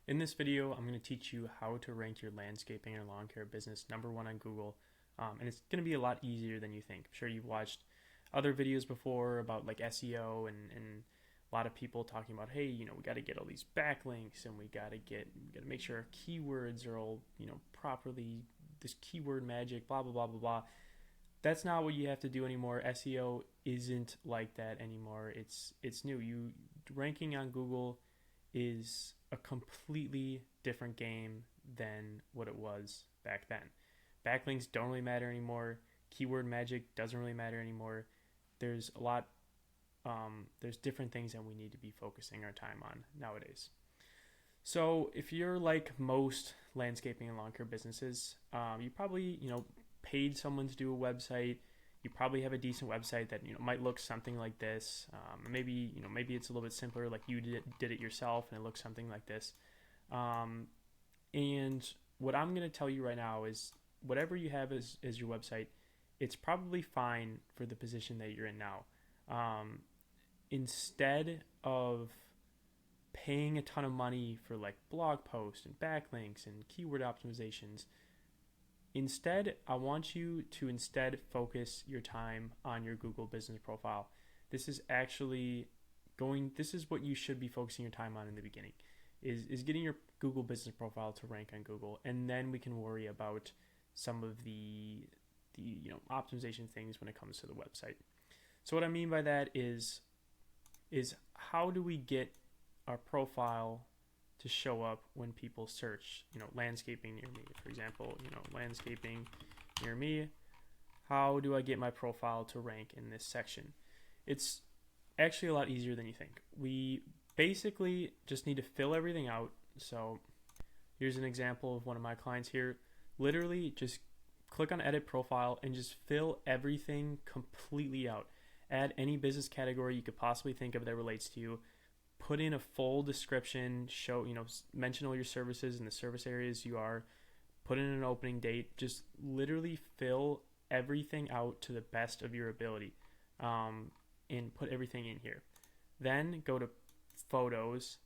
In this video, I'm going to teach you how to rank your landscaping or lawn care business #1 on Google. And it's going to be a lot easier than you think. I'm sure you've watched other videos before about like SEO and a lot of people talking about, hey, we got to get all these backlinks and we got to make sure our keywords are all, properly, this keyword magic, blah, blah, blah, blah, blah. That's not what you have to do anymore. SEO isn't like that anymore. It's new. Ranking on Google is a completely different game than what it was back then. Backlinks don't really matter anymore. Keyword magic doesn't really matter anymore. There's a lot. There's different things that we need to be focusing our time on nowadays. So if you're like most landscaping and lawn care businesses, you probably paid someone to do a website. You probably have a decent website that might look something like this. Maybe it's a little bit simpler, like you did it yourself, and it looks something like this. Um, and what I'm going to tell you right now is whatever you have as your website, it's probably fine for the position that you're in now. Um, Instead of paying a ton of money for like blog posts and backlinks and keyword optimizations, instead, I want you to instead focus your time on your Google business profile. This is actually this is what you should be focusing your time on in the beginning is getting your Google business profile to rank on Google, and then we can worry about some of the optimization things when it comes to the website. So what I mean by that is how do we get our profile to show up when people search, landscaping near me, for example, landscaping near me. How do I get my profile to rank in this section? It's actually a lot easier than you think. We basically just need to fill everything out. So here's an example of one of my clients here. Literally just click on edit profile and just fill everything completely out. Add any business category you could possibly think of that relates to you. Put in a full description, mention all your services and the service areas you are, put in an opening date, just literally fill everything out to the best of your ability, and put everything in here. Then go to photos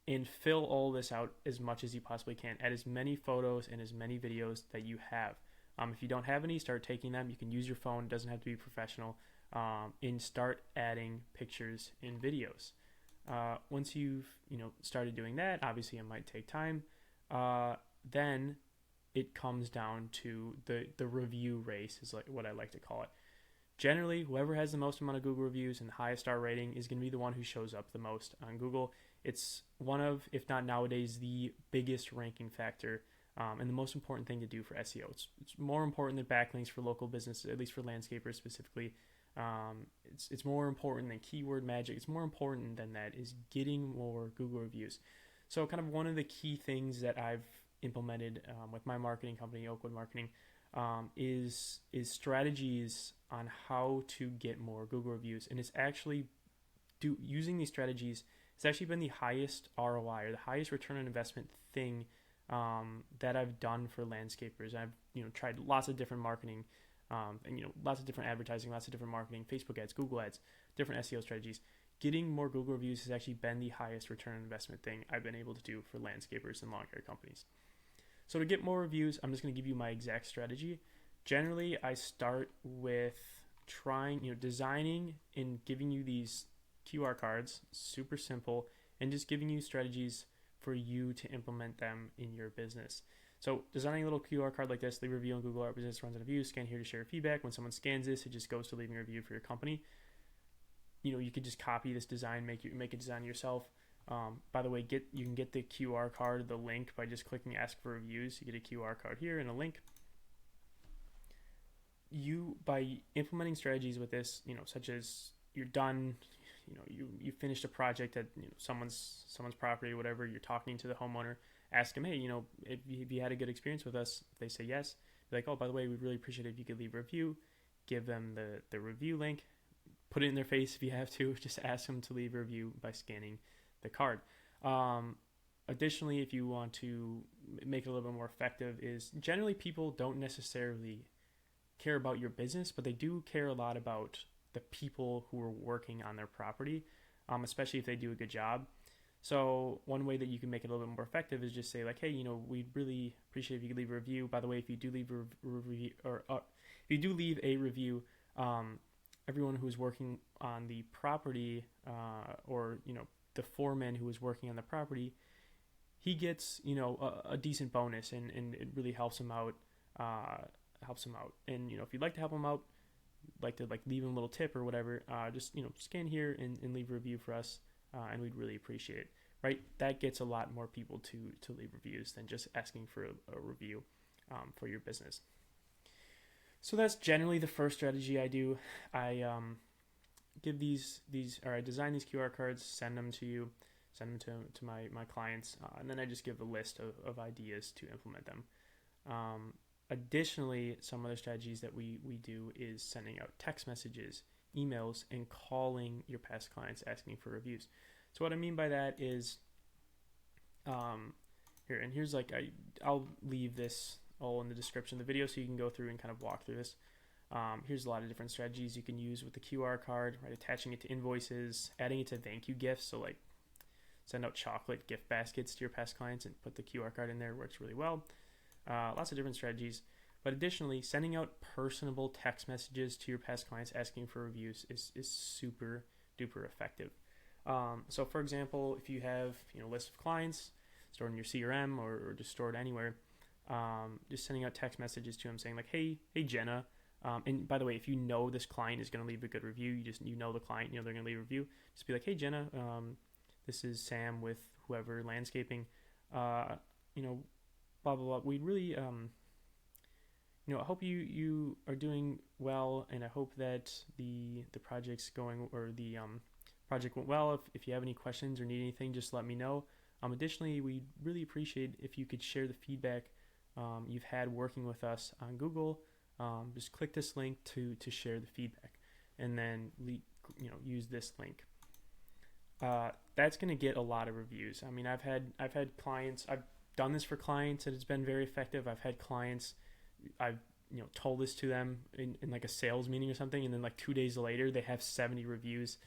and fill all this out as much as you possibly can. Add as many photos and as many videos that you have. If you don't have any, start taking them. You can use your phone, it doesn't have to be professional, and start adding pictures and videos. Once you've started doing that, obviously it might take time. Then it comes down to the review race, is like what I like to call it. Generally, whoever has the most amount of Google reviews and the highest star rating is going to be the one who shows up the most on Google. It's one of, if not nowadays, the biggest ranking factor, and the most important thing to do for SEO. It's more important than backlinks for local businesses, at least for landscapers specifically. It's more important than keyword magic. It's more important than that is getting more Google reviews. So kind of one of the key things that I've implemented with my marketing company, Oakwood Marketing, is strategies on how to get more Google reviews, and it's actually using these strategies. It's actually been the highest ROI or the highest return on investment thing that I've done for landscapers. I've tried lots of different marketing, and lots of different advertising, lots of different marketing, Facebook ads, Google ads, different SEO strategies. Getting more Google reviews has actually been the highest return on investment thing I've been able to do for landscapers and lawn care companies. So to get more reviews, I'm just going to give you my exact strategy. Generally, I start with designing and giving you these QR cards, super simple, and just giving you strategies for you to implement them in your business. So designing a little QR card like this, leave a review on Google. Our business runs on a review. Scan here to share feedback. When someone scans this, it just goes to leaving a review for your company. You could just copy this design, make a design yourself. By the way, you can get the QR card, the link, by just clicking Ask for Reviews. You get a QR card here and a link. By implementing strategies with this, such as you're done, you finished a project at someone's property or whatever. You're talking to the homeowner, ask them, hey, if you had a good experience with us. If they say yes, be like, oh, by the way, we'd really appreciate it if you could leave a review. Give them the review link. Put it in their face if you have to. Just ask them to leave a review by scanning the card. Additionally, if you want to make it a little bit more effective, is generally people don't necessarily care about your business, but they do care a lot about the people who are working on their property, especially if they do a good job. So one way that you can make it a little bit more effective is just say like, hey, we'd really appreciate if you could leave a review. By the way, if you do leave a review, or if you do leave a review, everyone who is working on the property, or the foreman who is working on the property, he gets a decent bonus, and it really helps him out. And if you'd like to help him out, like to leave him a little tip or whatever, just scan here and leave a review for us, and we'd really appreciate it. Right, that gets a lot more people to leave reviews than just asking for a review for your business. So that's generally the first strategy I do. I give these or I design these QR cards, send them to my clients, and then I just give a list of ideas to implement them. Additionally, some other strategies that we do is sending out text messages, emails, and calling your past clients asking for reviews. So what I mean by that is, here's I'll leave this all in the description of the video so you can go through and kind of walk through this. Here's a lot of different strategies you can use with the QR card, right? Attaching it to invoices, adding it to thank you gifts. So send out chocolate gift baskets to your past clients and put the QR card in there. Works really well. Lots of different strategies. But additionally, sending out personable text messages to your past clients asking for reviews is super duper effective. So for example, if you have a list of clients stored in your CRM or just stored anywhere, just sending out text messages to them saying like, hey Jenna, and by the way, if you know this client is going to leave a good review, you know the client, they're going to leave a review, just be like, hey Jenna, this is Sam with whoever landscaping, blah blah blah. We really I hope you are doing well, and I hope that the project's going, or the project went well. If you have any questions or need anything, just let me know. Additionally, we'd really appreciate if you could share the feedback you've had working with us on Google. Just click this link to share the feedback, and then use this link. That's going to get a lot of reviews. I mean, I've had clients. I've done this for clients, and it's been very effective. I've had clients. I've told this to them in like a sales meeting or something, and then like 2 days later they have 70 reviews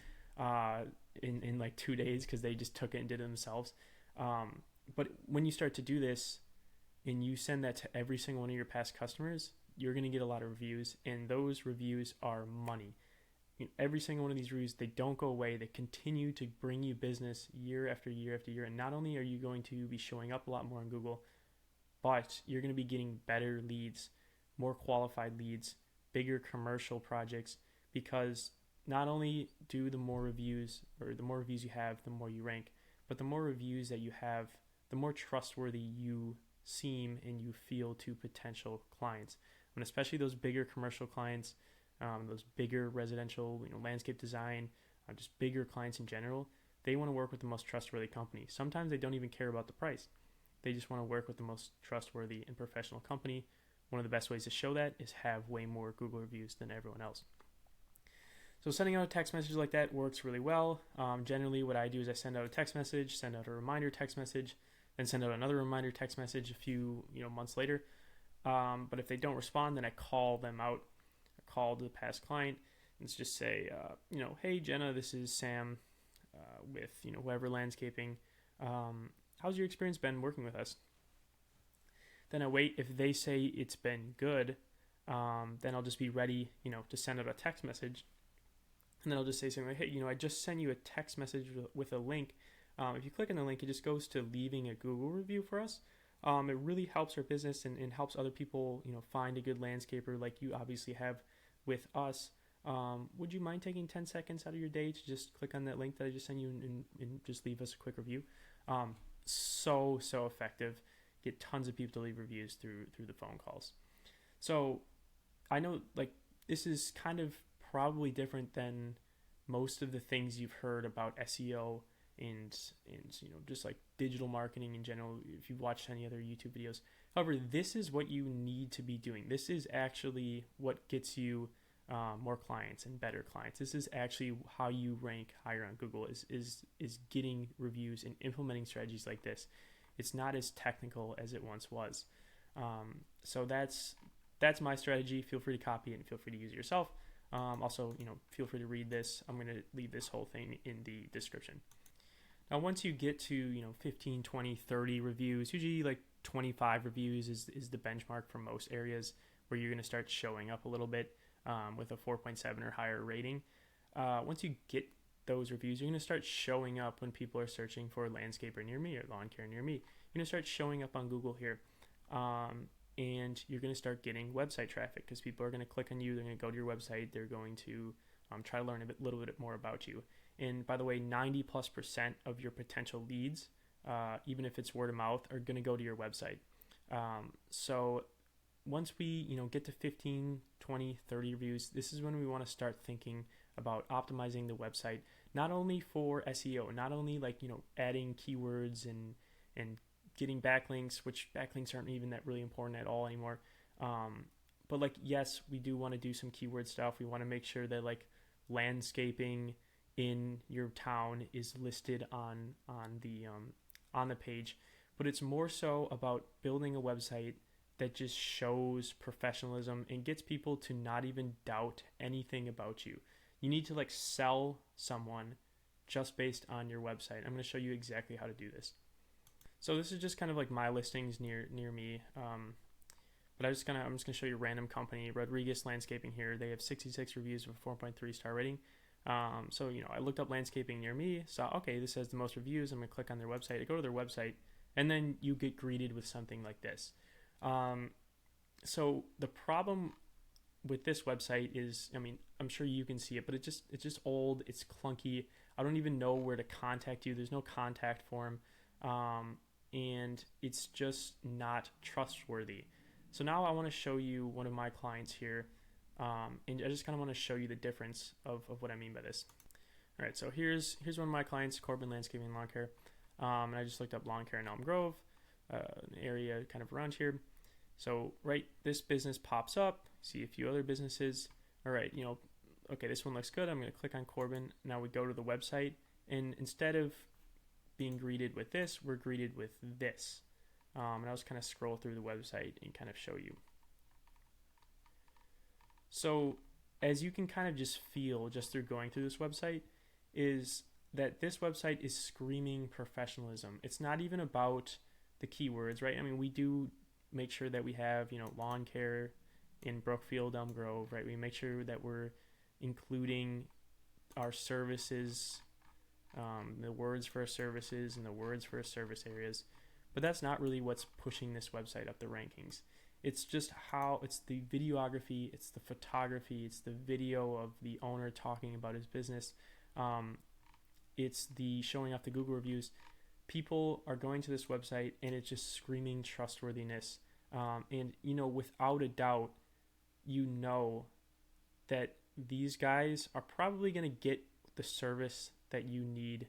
in like 2 days because they just took it and did it themselves. But when you start to do this and you send that to every single one of your past customers, you're going to get a lot of reviews, and those reviews are money. Every single one of these reviews, they don't go away. They continue to bring you business year after year after year. And not only are you going to be showing up a lot more on Google, but you're going to be getting better leads, more qualified leads, bigger commercial projects, because not only do the more reviews you have, the more you rank, but the more reviews that you have, the more trustworthy you seem and you feel to potential clients. And especially those bigger commercial clients, those bigger residential, landscape design, just bigger clients in general, they want to work with the most trustworthy company. Sometimes they don't even care about the price. They just want to work with the most trustworthy and professional company. One of the best ways to show that is have way more Google reviews than everyone else. So sending out a text message like that works really well. Generally, what I do is I send out a text message, send out a reminder text message, then send out another reminder text message a few months later. But if they don't respond, then I call them out. I call the past client and just say, hey Jenna, this is Sam with whoever landscaping. How's your experience been working with us? Then I wait. If they say it's been good, then I'll just be ready, to send out a text message. And then I'll just say something like, hey, I just sent you a text message with a link. If you click on the link, it just goes to leaving a Google review for us. It really helps our business and helps other people, find a good landscaper like you obviously have with us. Would you mind taking 10 seconds out of your day to just click on that link that I just sent you and just leave us a quick review? So effective. Get tons of people to leave reviews through the phone calls. So I know this is kind of probably different than most of the things you've heard about SEO and just like digital marketing in general, if you've watched any other YouTube videos. However, this is what you need to be doing. This is actually what gets you more clients and better clients. This is actually how you rank higher on Google, is getting reviews and implementing strategies like this. It's not as technical as it once was. So that's my strategy. Feel free to copy it and feel free to use it yourself. Also, feel free to read this. I'm going to leave this whole thing in the description. Now, once you get to, 15, 20, 30 reviews, usually like 25 reviews is the benchmark for most areas where you're going to start showing up a little bit with a 4.7 or higher rating. Once you get those reviews, you're going to start showing up when people are searching for landscaper near me or lawn care near me. You're going to start showing up on Google here. And you're going to start getting website traffic because people are going to click on you. They're going to go to your website. They're going to try to learn a little bit more about you. And by the way, 90+% of your potential leads, even if it's word of mouth, are going to go to your website. So once we get to 15, 20, 30 reviews, this is when we want to start thinking about optimizing the website, not only for SEO, not only adding keywords and getting backlinks, which backlinks aren't even that really important at all anymore. But yes, we do want to do some keyword stuff. We want to make sure that landscaping in your town is listed on the page. But it's more so about building a website that just shows professionalism and gets people to not even doubt anything about you. You need to sell someone just based on your website. I'm going to show you exactly how to do this. So this is just kind of my listings near me. But I'm just gonna show you a random company, Rodriguez Landscaping here. They have 66 reviews with a 4.3 star rating. So I looked up landscaping near me, saw okay, this has the most reviews. I'm gonna click on their website. I go to their website, and then you get greeted with something like this. So the problem with this website is, I'm sure you can see it, but it's just old. It's clunky. I don't even know where to contact you. There's no contact form, and it's just not trustworthy. So now I want to show you one of my clients here, and I just kind of want to show you the difference of what I mean by this. All right, so here's one of my clients, Corbin Landscaping Lawn Care, and I just looked up lawn care in Elm Grove, an area kind of around here. So this business pops up. See a few other businesses. All right, okay, this one looks good. I'm going to click on Corbin. Now we go to the website, and instead of being greeted with this, we're greeted with this. And I'll just kind of scroll through the website and kind of show you. So as you can kind of just feel just through going through this website, is that this website is screaming professionalism. It's not even about the keywords, right? We do make sure that we have, lawn care in Brookfield, Elm Grove, right? We make sure that we're including our services, the words for our services and the words for our service areas. But that's not really what's pushing this website up the rankings. It's just it's the videography, it's the photography, it's the video of the owner talking about his business. It's the showing off the Google reviews. People are going to this website and it's just screaming trustworthiness. And without a doubt, that these guys are probably going to get the service that you need,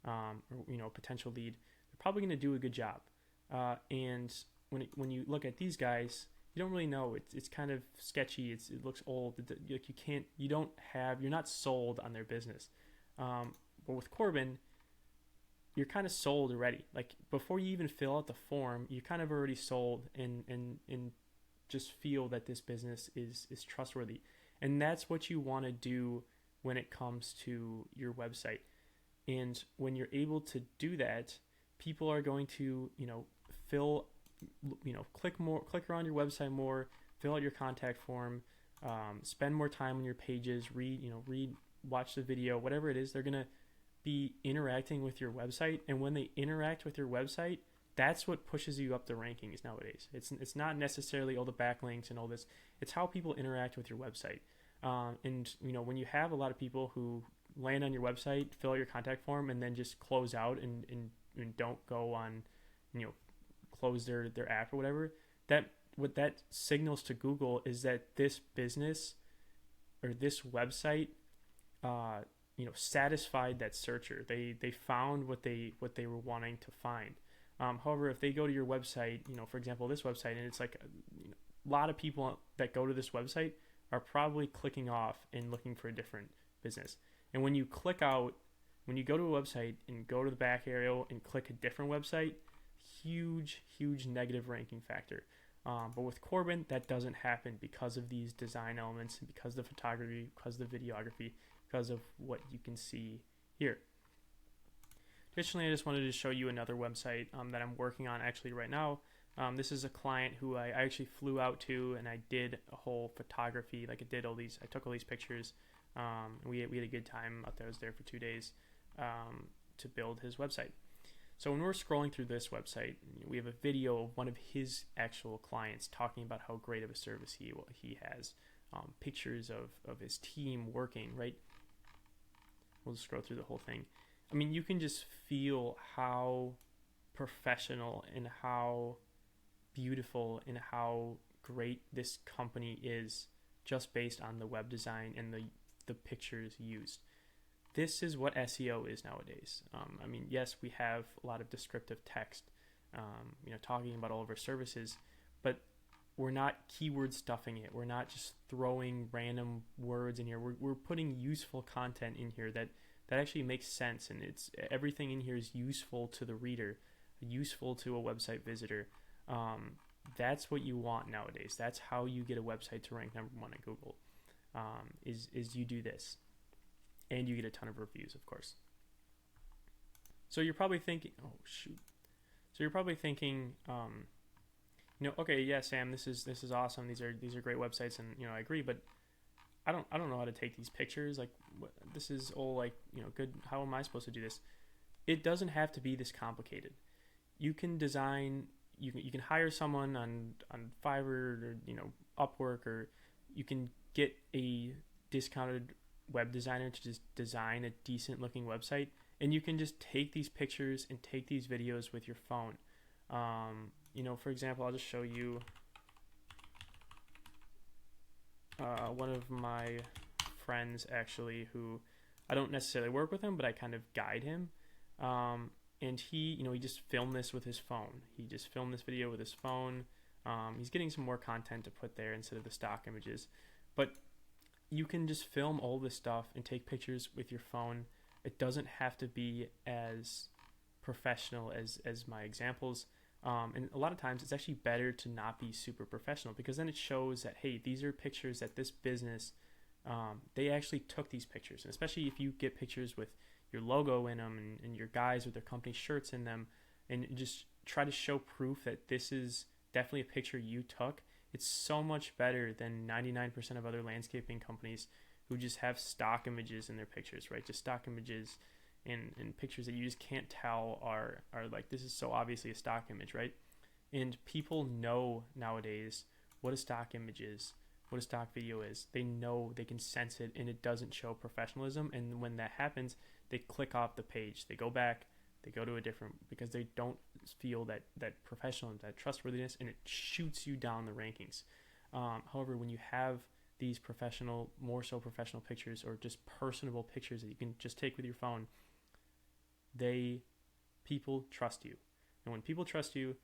or potential lead. They're probably going to do a good job. And when you look at these guys, you don't really know. It's kind of sketchy. It looks old. You're not sold on their business. But with Corbin, you're kind of sold already. Before you even fill out the form, you're kind of already sold and just feel that this business is trustworthy. And that's what you want to do when it comes to your website. And when you're able to do that, people are going to, click around your website more, fill out your contact form, spend more time on your pages, watch the video, whatever it is. They're going to be interacting with your website. And when they interact with your website, that's what pushes you up the rankings nowadays. It's not necessarily all the backlinks and all this. It's how people interact with your website. And when you have a lot of people who land on your website, fill out your contact form, and then just close out and don't go on, close their app or whatever, what that signals to Google is that this business or this website, satisfied that searcher. They found what they were wanting to find. However, if they go to your website, for example, this website, and it's a lot of people that go to this website are probably clicking off and looking for a different business. And when you go to a website and go to the back arrow and click a different website, huge negative ranking factor. But with Corbin, that doesn't happen because of these design elements, because of the photography, because of the videography, because of what you can see here. Additionally, I just wanted to show you another website that I'm working on actually right now. This is a client who I actually flew out to, and I did a whole photography. Like I took all these pictures. We had a good time out there. I was there for 2 days to build his website. So when we're scrolling through this website, we have a video of one of his actual clients talking about how great of a service he has. Pictures of his team working, right? We'll just scroll through the whole thing. I mean, you can just feel how professional and how beautiful and how great this company is just based on the web design and the pictures used. This is what SEO is nowadays. I mean, yes, we have a lot of descriptive text, talking about all of our services, but we're not keyword stuffing it. We're not just throwing random words in here. We're putting useful content in here that actually makes sense, and everything in here is useful to the reader, useful to a website visitor. That's what you want nowadays. That's how you get a website to rank number 1 at Google. Is you do this, and you get a ton of reviews, of course. So you're probably thinking, okay, yeah, Sam, this is awesome. These are great websites, and I agree, but I don't know how to take these pictures. Like, this is all like good. How am I supposed to do this? It doesn't have to be this complicated. You can design. You can hire someone on Fiverr or Upwork, or you can get a discounted web designer to just design a decent looking website, and you can just take these pictures and take these videos with your phone. For example, I'll just show you one of my friends, actually, who I don't necessarily work with him, but I kind of guide him. And he just filmed this with his phone. He just filmed this video with his phone. He's getting some more content to put there instead of the stock images. But you can just film all this stuff and take pictures with your phone. It doesn't have to be as professional as my examples. And a lot of times it's actually better to not be super professional, because then it shows that, hey, these are pictures that this business, they actually took these pictures. And especially if you get pictures with your logo in them and your guys with their company shirts in them, and just try to show proof that this is definitely a picture you took. It's so much better than 99% of other landscaping companies who just have stock images in their pictures, right? Just stock images and pictures that you just can't tell are like, this is so obviously a stock image, right? And people know nowadays what a stock image is, what a stock video is. They know, they can sense it, and it doesn't show professionalism. And when that happens, they click off the page, they go back, they go to a different, because they don't feel that professional, that trustworthiness, and it shoots you down the rankings. However, when you have these professional, more so professional pictures, or just personable pictures that you can just take with your phone, people trust you. And when people trust you,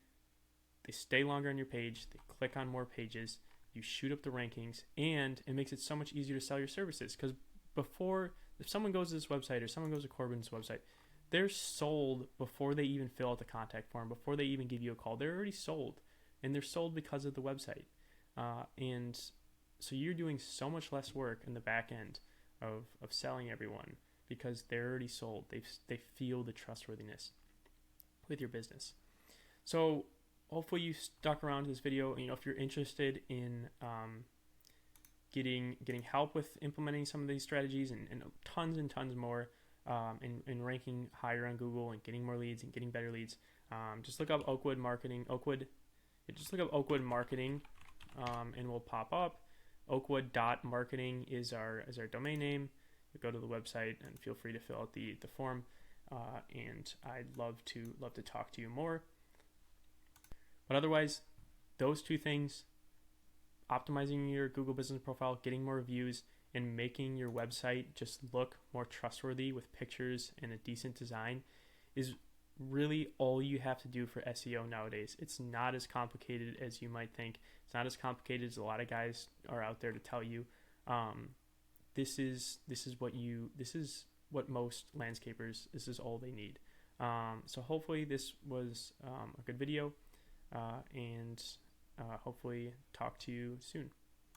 they stay longer on your page, they click on more pages, you shoot up the rankings, and it makes it so much easier to sell your services. Because before, if someone goes to this website, or someone goes to Corbin's website, they're sold before they even fill out the contact form, before they even give you a call. They're already sold, and they're sold because of the website. And so you're doing so much less work in the back end of selling everyone, because they're already sold. They feel the trustworthiness with your business. So hopefully you stuck around to this video. If you're interested in getting help with implementing some of these strategies and tons and tons more, in ranking higher on Google and getting more leads and getting better leads, just look up Oakwood Marketing. Just look up Oakwood Marketing, and we'll pop up. Oakwood.marketing is our domain name. You go to the website and feel free to fill out the form, and I'd love to talk to you more. But otherwise, those two things, optimizing your Google business profile, getting more reviews, and making your website just look more trustworthy with pictures and a decent design, is really all you have to do for SEO nowadays. It's not as complicated as you might think. It's not as complicated as a lot of guys are out there to tell you. This is what most landscapers, this is all they need. So hopefully this was a good video, and hopefully talk to you soon.